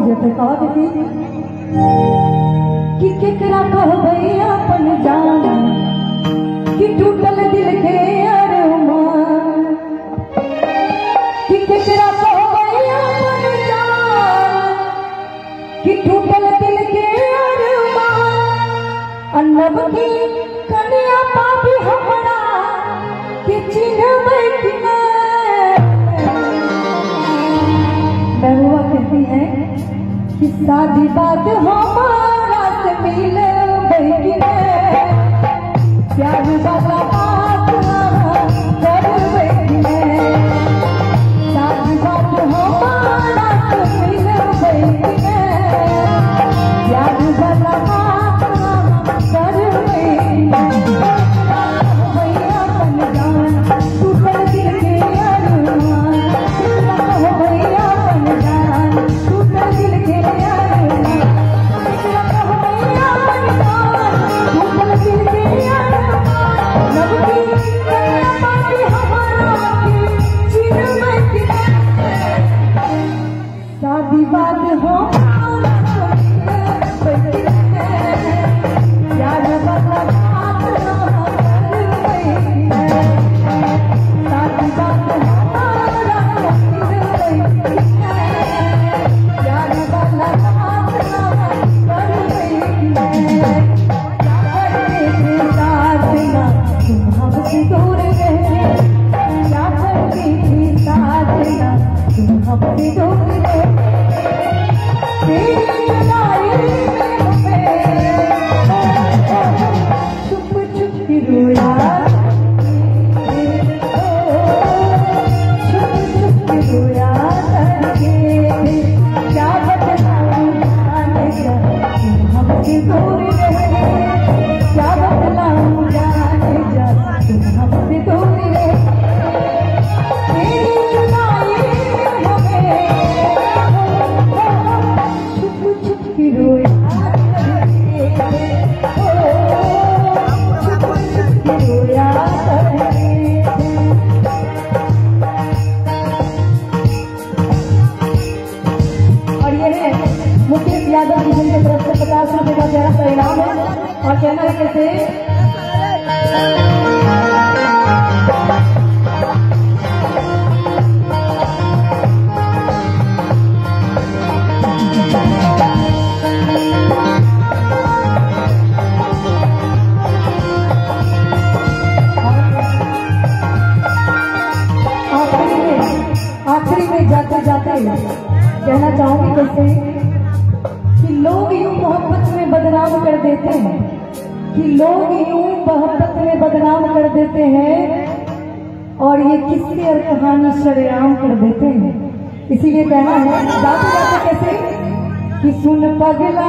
देते कहा देती कि केकरा कह भैया अपन जान कि टूटल दिल के अरमान कि केकरा कह भैया अपन जान कि टूटल दिल के अरमान अन्नब की कन्या पापी हमरा कि चिन्हबै कि बहुआ कहती है कि शादी बात हमारा से मिल बैठी है प्यार वाला बात कर बैठी है शादी बात हमारा से मिल बैठी है प्यार वाला बात कर बैठी है भैया अपन जान टूटल दिल के अरमान भैया अपन जान टूटल दिल के अरमान भैया अपन जान टूटल दिल के अरमान नब की कन्या पापी हमारा की चिन्हबै कि शादी बात हमारा बैठी है प्यार वाला बात कर बैठी है शादी बात हमारा बैठी है प्यार वाला बात कर बैठी है तुम हमसे दूर रहे क्या करती थी साजना तुम हमसे दूर रहे तेरी जुदाई चुप चुप की रोया चुप चुप की रोया करके क्या बतलाऊं जाने जा तुम हमसे दूर रहे क्या बतलाऊं जाने जा तुम हमसे दूर रहे तेरी जुदाई हमें चुप चुप की रोया करके चुप चुप की रोया करके और ये है मुकेश यादव जी जिनकी तरफ से 50 रुपए का प्यारा सा इनाम है और कहना है कैसे आखिरी में जाते जाते कहना चाहूंगी कैसे कि लोग यूं मोहब्बत में बदनाम कर देते हैं कि लोग यूं मोहब्बत में बदनाम कर देते हैं और ये किस्से और कहानी शरेआम कर देते हैं। इसीलिए कहना है जाते जाते कैसे कि सुन पगला